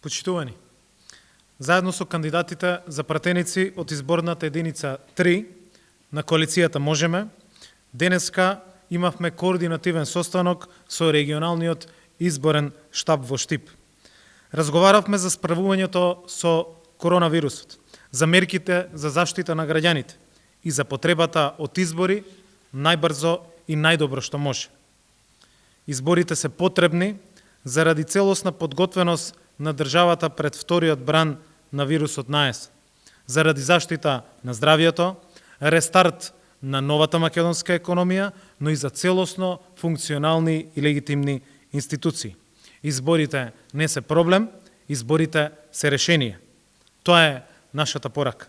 Почитувани, заедно со кандидатите за пратеници од изборната единица 3 на коалицијата Можеме, денеска имавме координативен состанок со регионалниот изборен штаб во Штип. Разговаравме за справувањето со коронавирусот, за мерките за заштита на граѓаните и за потребата од избори најбрзо и најдобро што може. Изборите се потребни заради целосна подготвеност на државата пред вториот бран на вирусот на есен, заради заштита на здравието, рестарт на новата македонска економија, но и за целосно функционални и легитимни институции. Изборите не се проблем, изборите се решение. Тоа е нашата порака.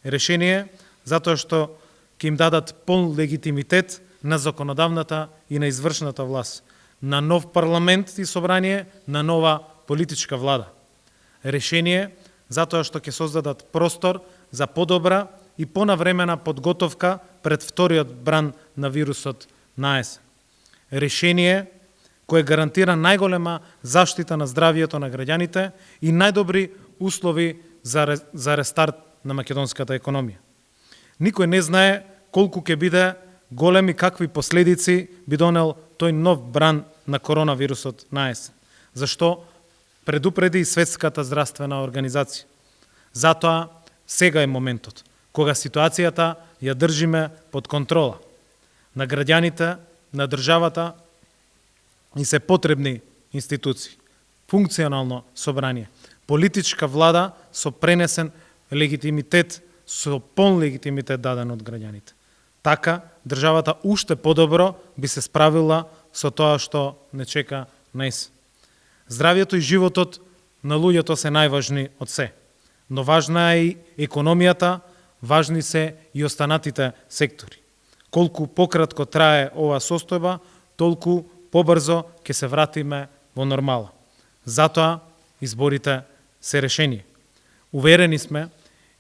Решение затоа што ќе им дадат полн легитимитет на законодавната и на извршната власт, на нов парламент и собрание, на нова политичка влада. Решение затоа што ќе создадат простор за подобра и понавремена подготовка пред вториот бран на вирусот на есен. Решение кое гарантира најголема заштита на здравието на граѓаните и најдобри услови за рестарт на македонската економија. Никој не знае колку ќе биде голем и какви последици би донел тој нов бран на коронавирусот на есен, зашто предупреди и Светската здравствена организација. Затоа сега е моментот, кога ситуацијата ја држиме под контрола. На граѓаните, на државата и се потребни институции, функционално собрание, политичка влада со пренесен легитимитет, со полн легитимитет даден од граѓаните. Така, државата уште подобро би се справила со тоа што не чека на есен. Здравието и животот на луѓето се најважни од се, но важна е и економијата, важни се и останатите сектори. Колку пократко трае оваа состојба, толку побрзо ќе се вратиме во нормала. Затоа изборите се решение. Уверени сме,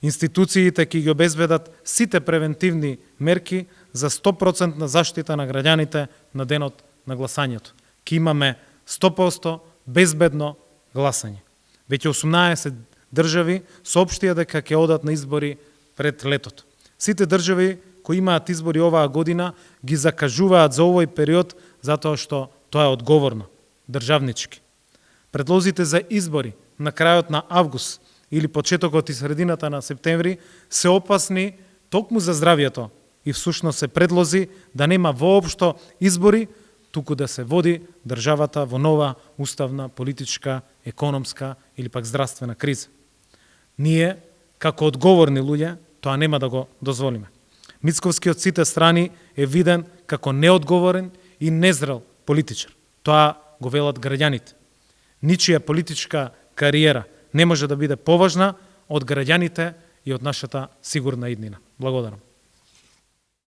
институциите ќе ги обезбедат сите превентивни мерки за 100% заштита на граѓаните на денот на гласањето. Ке имаме 100% безбедно гласање. Веќе 18 држави соопштија дека ќе одат на избори пред летото. Сите држави кои имаат избори оваа година ги закажуваат за овој период затоа што тоа е одговорно, државнички. Предлозите за избори на крајот на август или почетокот и средината на септември се опасни токму за здравието и всушност се предлози да нема воопшто избори, туку да се води државата во нова уставна, политичка, економска или пак здравствена криза. Ние, како одговорни луѓе, тоа нема да го дозволиме. Мицковски од сите страни е виден како неодговорен и незрел политичар. Тоа го велат граѓаните. Ничија политичка кариера не може да биде поважна од граѓаните и од нашата сигурна иднина. Благодарам.